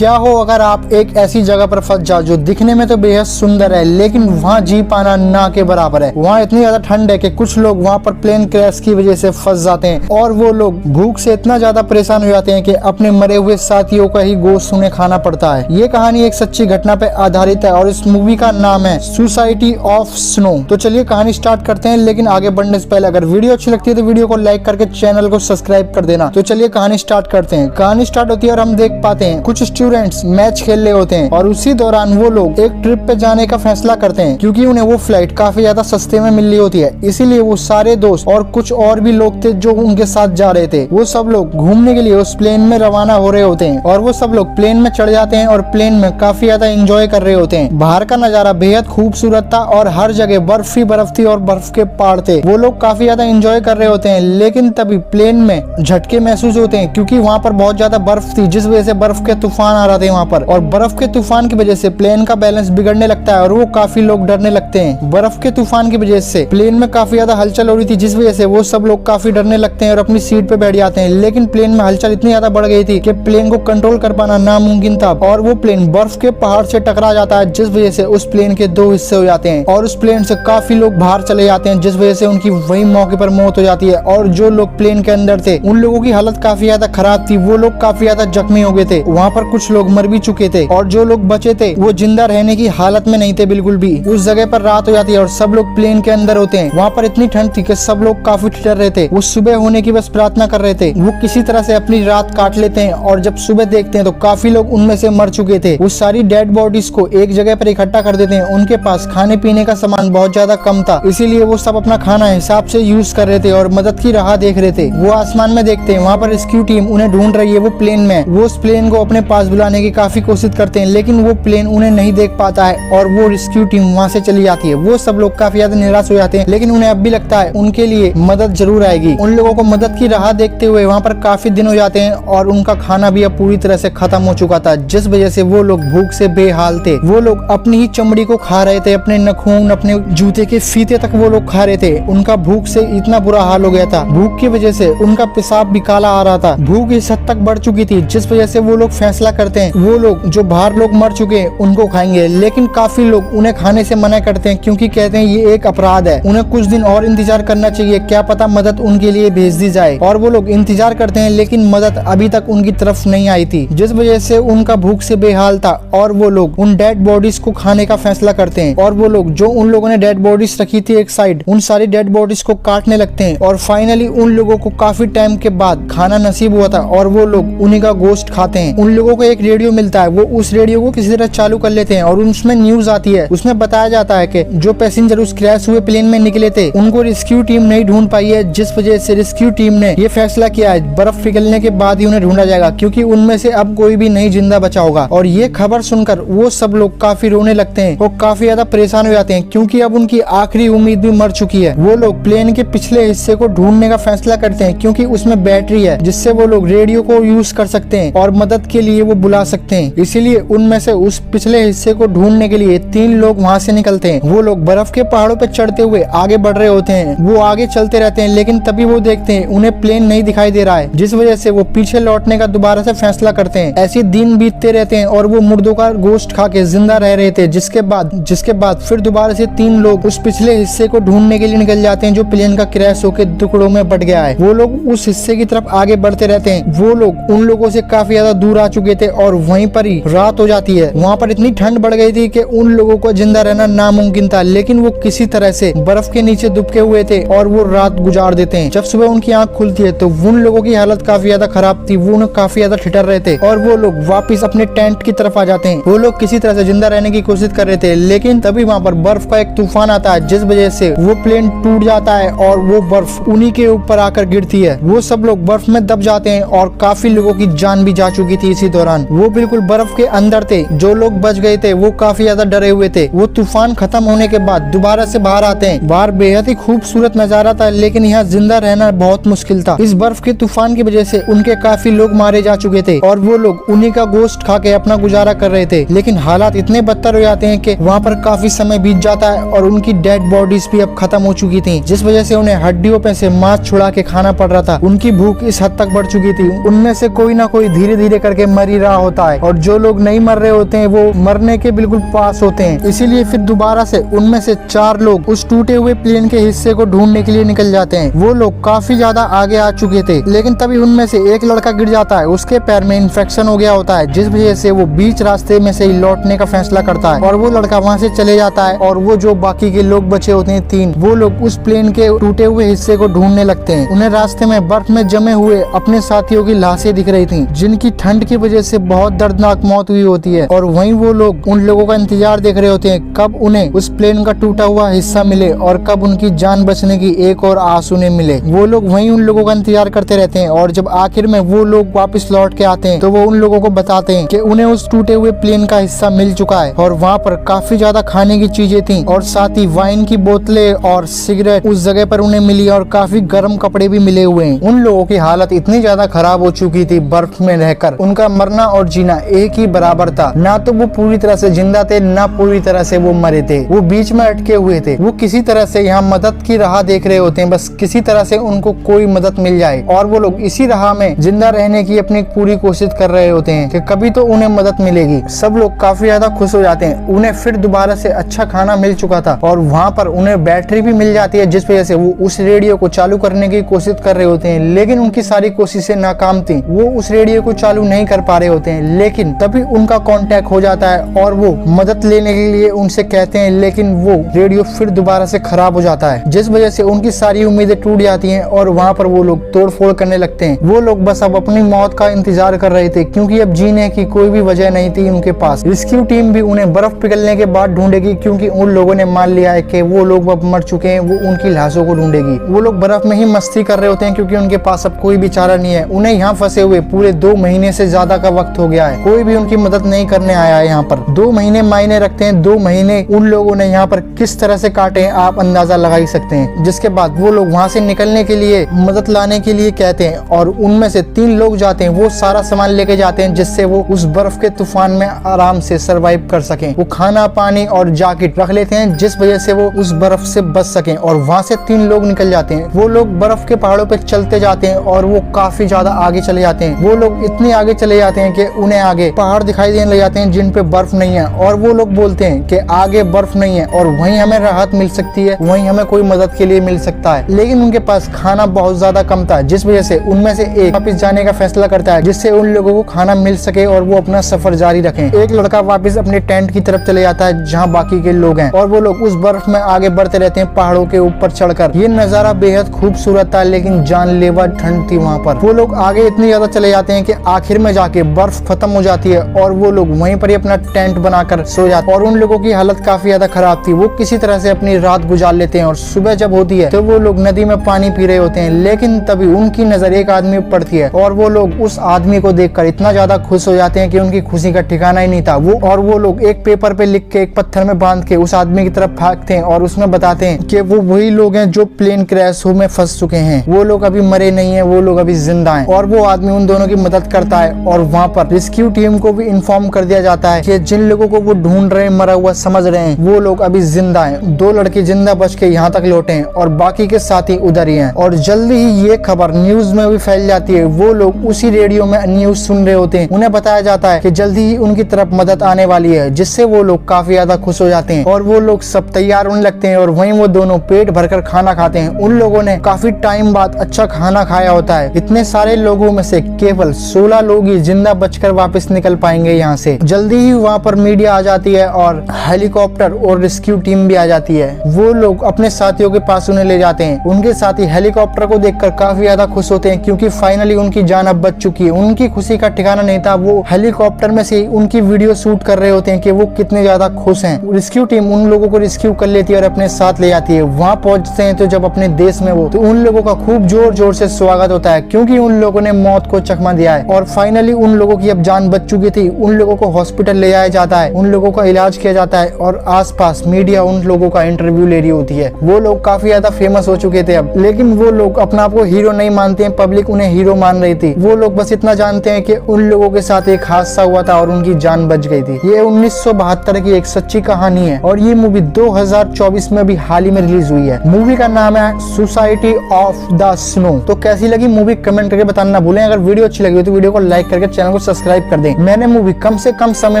क्या हो अगर आप एक ऐसी जगह पर फंस जाओ जो दिखने में तो बेहद सुंदर है, लेकिन वहाँ जी पाना ना के बराबर है। वहाँ इतनी ज्यादा ठंड है कि कुछ लोग वहाँ पर प्लेन क्रैश की वजह से फंस जाते हैं और वो लोग भूख से इतना ज्यादा परेशान हो जाते हैं कि अपने मरे हुए साथियों का ही गोश्त उन्हें खाना पड़ता है। ये कहानी एक सच्ची घटना पे आधारित है और इस मूवी का नाम है सोसाइटी ऑफ स्नो। तो चलिए कहानी स्टार्ट करते हैं, लेकिन आगे बढ़ने से पहले अगर वीडियो अच्छी लगती है तो वीडियो को लाइक करके चैनल को सब्सक्राइब कर देना। तो चलिए कहानी स्टार्ट करते हैं। कहानी स्टार्ट होती है और हम देख पाते हैं कुछ स्टूडेंट्स मैच खेल रहे होते हैं और उसी दौरान वो लोग एक ट्रिप पे जाने का फैसला करते हैं क्योंकि उन्हें वो फ्लाइट काफी ज्यादा सस्ते में मिल रही होती है। इसीलिए वो सारे दोस्त और कुछ और भी लोग थे जो उनके साथ जा रहे थे, वो सब लोग घूमने के लिए उस प्लेन में रवाना हो रहे होते हैं और वो सब लोग प्लेन में चढ़ जाते हैं और प्लेन में काफी ज्यादा एंजॉय कर रहे होते हैं। बाहर का नजारा बेहद खूबसूरत था और हर जगह बर्फ ही बर्फ थी और बर्फ के पहाड़ थे। वो लोग काफी ज्यादा एंजॉय कर रहे होते हैं, लेकिन तभी प्लेन में झटके महसूस होते हैं क्योंकि वहाँ पर बहुत ज्यादा बर्फ थी, जिस वजह से बर्फ के तूफान आ रहे थे वहाँ पर। और बर्फ के तूफान की वजह से प्लेन का बैलेंस बिगड़ने लगता है और वो काफी लोग डरने लगते हैं। बर्फ के तूफान की वजह से प्लेन में काफी ज्यादा हलचल हो रही थी, जिस वजह से वो सब लोग काफी डरने लगते हैं और अपनी सीट पे बैठ जाते हैं। लेकिन प्लेन में हलचल इतनी ज्यादा बढ़ गई थी कि प्लेन को कंट्रोल कर पाना नामुमकिन था और वो प्लेन बर्फ के पहाड़ से टकरा जाता है, जिस वजह से उस प्लेन के दो हिस्से हो जाते हैं और उस प्लेन से काफी लोग बाहर चले जाते हैं, जिस वजह से उनकी वही मौके पर मौत हो जाती है। और जो लोग प्लेन के अंदर थे उन लोगों की हालत काफी ज्यादा खराब थी, वो लोग काफी ज्यादा जख्मी हो गए थे। वहाँ पर कुछ लोग मर भी चुके थे और जो लोग बचे थे वो जिंदा रहने की हालत में नहीं थे बिल्कुल भी। उस जगह पर रात हो जाती है और सब लोग प्लेन के अंदर होते हैं। वहाँ पर इतनी ठंड थी कि सब लोग काफी डर रहे थे। वो सुबह होने की बस प्रार्थना कर रहे थे। वो किसी तरह से अपनी रात काट लेते हैं और जब सुबह देखते हैं तो काफी लोग उनमें से मर चुके थे। वो सारी डेड बॉडीज को एक जगह पर इकट्ठा कर देते हैं। उनके पास खाने पीने का सामान बहुत ज्यादा कम था, इसीलिए वो सब अपना खाना हिसाब से यूज कर रहे थे और मदद की राह देख रहे थे। वो आसमान में देखते हैं, वहाँ पर रेस्क्यू टीम उन्हें ढूंढ रही है। वो प्लेन में वो उस प्लेन को अपने पास बुलाने की काफी कोशिश करते हैं, लेकिन वो प्लेन उन्हें नहीं देख पाता है और वो रेस्क्यू टीम वहाँ से चली जाती है। वो सब लोग काफी ज्यादा निराश हो जाते हैं, लेकिन उन्हें अब भी लगता है उनके लिए मदद जरूर आएगी। उन लोगों को मदद की राह देखते हुए वहाँ पर काफी दिन हो जाते हैं और उनका खाना भी अब पूरी तरह से खत्म हो चुका था, जिस वजह से वो लोग भूख से बेहाल थे। वो लोग अपनी ही चमड़ी को खा रहे थे, अपने नखून, अपने जूते के फीते तक वो लोग खा रहे थे। उनका भूख से इतना बुरा हाल हो गया था, भूख की वजह से उनका पेशाब भी काला आ रहा था। भूख इस हद तक बढ़ चुकी थी जिस वजह से वो लोग फैसला करते हैं वो लोग जो बाहर लोग मर चुके हैं उनको खाएंगे, लेकिन काफी लोग उन्हें खाने से मना करते हैं क्योंकि कहते हैं ये एक अपराध है, उन्हें कुछ दिन और इंतजार करना चाहिए, क्या पता मदद उनके लिए भेज दी जाए। और वो लोग इंतजार करते हैं, लेकिन मदद अभी तक उनकी तरफ नहीं आई थी, जिस वजह से उनका भूख से बेहाल था और वो लोग उन डेड बॉडीज को खाने का फैसला करते हैं। और वो लोग जो उन लोगों ने डेड बॉडीज रखी थी एक साइड, उन सारी डेड बॉडीज को काटने लगते हैं और फाइनली उन लोगों को काफी टाइम के बाद खाना नसीब हुआ था और वो लोग उन्हीं का गोश्त खाते हैं। उन लोगों को एक रेडियो मिलता है, वो उस रेडियो को किसी तरह चालू कर लेते हैं और उसमें न्यूज आती है। उसमें बताया जाता है कि जो पैसेंजर उस क्रैश हुए प्लेन में निकले थे उनको रेस्क्यू टीम नहीं ढूंढ पाई है, जिस वजह से रेस्क्यू टीम ने ये फैसला किया है बर्फ पिघलने के बाद ही उन्हें ढूंढा जाएगा, क्योंकि उनमें से अब कोई भी नहीं जिंदा बचा होगा। और ये खबर सुनकर वो सब लोग काफी रोने लगते हैं और काफी ज्यादा परेशान हो जाते हैं क्योंकि अब उनकी आखिरी उम्मीद भी मर चुकी है। वो लोग प्लेन के पिछले हिस्से को ढूंढने का फैसला करते हैं क्योंकि उसमें बैटरी है जिससे वो लोग रेडियो को यूज कर सकते हैं और मदद के लिए वो बुला सकते हैं। इसीलिए उनमें से उस पिछले हिस्से को ढूंढने के लिए 3 लोग वहाँ से निकलते हैं। वो लोग बर्फ के पहाड़ों पर चढ़ते हुए आगे बढ़ रहे होते हैं। वो आगे चलते रहते हैं, लेकिन तभी वो देखते हैं उन्हें प्लेन नहीं दिखाई दे रहा है, जिस वजह से वो पीछे लौटने का दोबारा से फैसला करते हैं। ऐसे दिन बीतते रहते हैं और वो मुर्दों का गोश्त खा के जिंदा रह रहे थे, जिसके बाद फिर दोबारा से 3 लोग उस पिछले हिस्से को ढूंढने के लिए निकल जाते हैं जो प्लेन का क्रैश होकर टुकड़ों में बट गया है। वो लोग उस हिस्से की तरफ आगे बढ़ते रहते हैं। वो लोग उन लोगों से काफी ज्यादा दूर आ चुके थे और वहीं पर ही रात हो जाती है। वहाँ पर इतनी ठंड बढ़ गई थी कि उन लोगों को जिंदा रहना नामुमकिन था, लेकिन वो किसी तरह से बर्फ के नीचे दुबके हुए थे और वो रात गुजार देते हैं। जब सुबह उनकी आंख खुलती है तो उन लोगों की हालत काफी ज्यादा खराब थी, वो उन्हें काफी ज्यादा ठिठर रहे थे और वो लोग वापिस अपने टेंट की तरफ आ जाते हैं। वो लोग किसी तरह से जिंदा रहने की कोशिश कर रहे थे, लेकिन तभी वहाँ पर बर्फ का एक तूफान आता है, जिस वजह से वो प्लेन टूट जाता है और वो बर्फ उन्हीं के ऊपर आकर गिरती है। वो सब लोग बर्फ में दब जाते हैं और काफी लोगों की जान भी जा चुकी थी इसी दौरान। वो बिल्कुल बर्फ के अंदर थे। जो लोग बच गए थे वो काफी ज्यादा डरे हुए थे। वो तूफान खत्म होने के बाद दोबारा से बाहर आते हैं। बाहर बेहद ही खूबसूरत नजारा था, लेकिन यहाँ जिंदा रहना बहुत मुश्किल था। इस बर्फ के तूफान की वजह से उनके काफी लोग मारे जा चुके थे और वो लोग उन्हीं का गोश्त खा के अपना गुजारा कर रहे थे। लेकिन हालात इतने बदतर हो जाते हैं कि वहाँ पर काफी समय बीत जाता है और उनकी डेड बॉडीज भी अब खत्म हो चुकी थी, जिस वजह से उन्हें हड्डियों पे से मांस छुड़ा के खाना पड़ रहा था। उनकी भूख इस हद तक बढ़ चुकी थी, उनमें से कोई ना कोई धीरे धीरे करके मर ही रहा रहा होता है और जो लोग नहीं मर रहे होते हैं वो मरने के बिल्कुल पास होते हैं। इसीलिए फिर दोबारा से उनमें से 4 लोग उस टूटे हुए प्लेन के हिस्से को ढूंढने के लिए निकल जाते हैं। वो लोग काफी ज्यादा आगे आ चुके थे, लेकिन तभी उनमें से एक लड़का गिर जाता है। उसके पैर में इन्फेक्शन हो गया होता है, जिस वजह से वो बीच रास्ते में से ही लौटने का फैसला करता है और वो लड़का वहाँ से चले जाता है। और वो जो बाकी के लोग बचे होते हैं 3, वो लोग उस प्लेन के टूटे हुए हिस्से को ढूंढने लगते हैं। उन्हें रास्ते में बर्फ में जमे हुए अपने साथियों की लाशें दिख रही थी, जिनकी ठंड की वजह से बहुत दर्दनाक मौत हुई होती है। और वहीं वो लोग उन लोगों का इंतजार देख रहे होते हैं कब उन्हें उस प्लेन का टूटा हुआ हिस्सा मिले और कब उनकी जान बचने की एक और आस उन्हें मिले। वो लोग वहीं उन लोगों का इंतजार करते रहते हैं और जब आखिर में वो लोग वापस लौट के आते हैं तो वो उन लोगों को बताते हैं कि उन्हें उस टूटे हुए प्लेन का हिस्सा मिल चुका है और वहाँ पर काफी ज्यादा खाने की चीजें थी और साथ ही वाइन की बोतलें और सिगरेट उस जगह पर उन्हें मिली और काफी गर्म कपड़े भी मिले हुए हैं। उन लोगों की हालत इतनी ज्यादा खराब हो चुकी थी बर्फ में रहकर, उनका मरना और जीना एक ही बराबर था। ना तो वो पूरी तरह से जिंदा थे, ना पूरी तरह से वो मरे थे। वो बीच में अटके हुए थे। वो किसी तरह से यहाँ मदद की राह देख रहे होते हैं, बस किसी तरह से उनको कोई मदद मिल जाए। और वो लोग इसी राह में जिंदा रहने की अपनी पूरी कोशिश कर रहे होते हैं कि कभी तो उन्हें मदद मिलेगी। सब लोग काफी ज्यादा खुश हो जाते हैं। उन्हें फिर दोबारा से अच्छा खाना मिल चुका था और वहाँ पर उन्हें बैटरी भी मिल जाती है, जिस वजह से वो उस रेडियो को चालू करने की कोशिश कर रहे होते हैं। लेकिन उनकी सारी कोशिशें नाकाम थी। वो उस रेडियो को चालू नहीं कर पा रहे होते हैं। लेकिन तभी उनका कांटेक्ट हो जाता है और वो मदद लेने के लिए उनसे कहते हैं, लेकिन वो रेडियो फिर दोबारा से खराब हो जाता है, जिस वजह से उनकी सारी उम्मीदें टूट जाती हैं और वहाँ पर वो लोग तोड़फोड़ करने लगते हैं। वो लोग बस अब अपनी मौत का इंतजार कर रहे थे, क्योंकि अब जीने की कोई भी वजह नहीं थी उनके पास। रेस्क्यू टीम भी उन्हें बर्फ पिघलने के बाद ढूंढेगी, क्योंकि उन लोगों ने मान लिया है कि वो लोग अब मर चुके हैं। वो उनकी लाशों को ढूंढेगी। वो लोग बर्फ में ही मस्ती कर रहे होते हैं, क्योंकि उनके पास अब कोई भी चारा नहीं है। उन्हें यहाँ फंसे हुए पूरे 2 महीने से ज्यादा का वक्त हो गया है। कोई भी उनकी मदद नहीं करने आया है। यहाँ पर 2 महीने मायने रखते हैं। 2 महीने उन लोगों ने यहाँ पर किस तरह से काटे हैं आप अंदाजा लगा ही सकते हैं। जिसके बाद वो लोग वहाँ से निकलने के लिए मदद लाने के लिए कहते हैं और उनमें से 3 लोग जाते हैं। वो सारा सामान लेके जाते हैं जिससे वो उस बर्फ के तूफान में आराम से सरवाइव कर सकें। वो खाना पानी और जैकेट रख लेते हैं, जिस वजह से वो उस बर्फ से बच सकें। और वहाँ से 3 लोग निकल जाते हैं। वो लोग बर्फ के पहाड़ों पे चलते जाते हैं और वो काफी ज्यादा आगे चले जाते हैं। वो लोग इतने आगे चले जाते हैं कि उन्हें आगे पहाड़ दिखाई देने लग जाते हैं जिन पे बर्फ नहीं है। और वो लोग बोलते हैं कि आगे बर्फ नहीं है और वहीं हमें राहत मिल सकती है, वहीं हमें कोई मदद के लिए मिल सकता है। लेकिन उनके पास खाना बहुत ज्यादा कम था, जिस वजह से उनमें से एक वापस जाने का फैसला करता है, जिससे उन लोगों को खाना मिल सके और वो अपना सफर जारी रखें। एक लड़का वापस अपने टेंट की तरफ चले जाता है जहाँ बाकी के लोग हैं और वो लोग उस बर्फ में आगे बढ़ते रहते हैं पहाड़ों के ऊपर चढ़कर। ये नजारा बेहद खूबसूरत था, लेकिन जानलेवा ठंड थी वहाँ पर। वो लोग आगे इतने ज्यादा चले जाते हैं कि आखिर में जाके बर्फ खत्म हो जाती है और वो लोग वहीं पर ही अपना टेंट बनाकर सो जाते हैं। और उन लोगों की हालत काफी ज्यादा खराब थी। वो किसी तरह से अपनी रात गुजार लेते हैं और सुबह जब होती है तो वो लोग नदी में पानी पी रहे होते हैं। लेकिन तभी उनकी नजर एक आदमी पर पड़ती है और वो लोग उस आदमी को देखकर इतना ज्यादा खुश हो जाते हैं कि उनकी खुशी का ठिकाना ही नहीं था। वो लोग एक पेपर पे लिख के एक पत्थर में बांध के उस आदमी की तरफ भागते हैं और उसमें बताते हैं कि वो वही लोग हैं जो प्लेन क्रैश में फंस चुके हैं। वो लोग अभी मरे नहीं है, वो लोग अभी जिंदा हैं। और वो आदमी उन दोनों की मदद करता है और वहाँ पर रेस्क्यू टीम को भी इन्फॉर्म कर दिया जाता है कि जिन लोगों को वो ढूंढ रहे हैं, मरा हुआ समझ रहे हैं, वो लोग अभी जिंदा हैं। 2 लड़के जिंदा बच के यहाँ तक लौटे हैं और बाकी के साथी उधर ही हैं। और जल्दी ही ये खबर न्यूज में भी फैल जाती है। वो लोग उसी रेडियो में न्यूज सुन रहे होते हैं। उन्हें बताया जाता है कि जल्दी ही उनकी तरफ मदद आने वाली है, जिससे वो लोग काफी ज्यादा खुश हो जाते हैं और वो लोग सब तैयार होने लगते हैं। और वहीं वो दोनों पेट भरकर खाना खाते हैं। उन लोगों ने काफी टाइम बाद अच्छा खाना खाया होता है। इतने सारे लोगों में से केवल 16 लोग ही जिंदा बचकर वापस निकल पाएंगे यहाँ से। जल्दी ही वहाँ पर मीडिया आ जाती है और हेलीकॉप्टर और रेस्क्यू टीम भी आ जाती है। वो लोग अपने साथियों के पास उन्हें ले जाते हैं। उनके साथी हेलीकॉप्टर को देखकर काफी ज्यादा खुश होते हैं, क्योंकि फाइनली उनकी जान अब बच चुकी है। उनकी खुशी का ठिकाना नहीं था। वो हेलीकॉप्टर में से उनकी वीडियो शूट कर रहे होते हैं कि वो कितने ज्यादा खुश हैं। रेस्क्यू टीम उन लोगों को रेस्क्यू कर लेती है और अपने साथ ले जाती है। वहाँ पहुंचते हैं तो जब अपने देश में वो तो उन लोगों का खूब जोर जोर से स्वागत होता है, क्योंकि उन लोगों ने मौत को चकमा दिया है। और फाइनली उन लोगों की अब जान बच चुकी थी। उन लोगों को हॉस्पिटल ले जाया जाता है, उन लोगों का इलाज किया जाता है और आसपास मीडिया उन लोगों का इंटरव्यू ले रही होती है। वो लोग काफी ज्यादा फेमस हो चुके थे अब, लेकिन वो लोग अपना आप को हीरो नहीं मानते हैं। पब्लिक उन्हें हीरो मान रही थी। वो लोग बस इतना जानते हैं कि उन लोगों के साथ एक हादसा हुआ था और उनकी जान बच गई थी। ये 1972 की एक सच्ची कहानी है और ये मूवी 2024 में भी हाल ही में रिलीज हुई है। मूवी का नाम है सोसाइटी ऑफ द स्नो। तो कैसी लगी मूवी कमेंट करके बताना ना भूलें। अगर वीडियो अच्छी लगी हो तो वीडियो को लाइक करके चैनल चैनल को सब्सक्राइब कर दें। मैंने मूवी कम से कम समय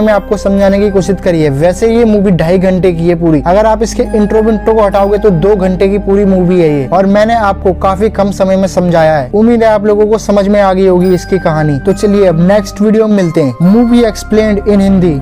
में आपको समझाने की कोशिश करी है। वैसे ये मूवी 2.5 घंटे की है पूरी। अगर आप इसके इंट्रो विंट्रो को हटाओगे तो 2 घंटे की पूरी मूवी है ये, और मैंने आपको काफी कम समय में समझाया है। उम्मीद है आप लोगों को समझ में आ गई होगी इसकी कहानी। तो चलिए अब नेक्स्ट वीडियो में मिलते हैं। मूवी एक्सप्लेन्ड इन हिंदी।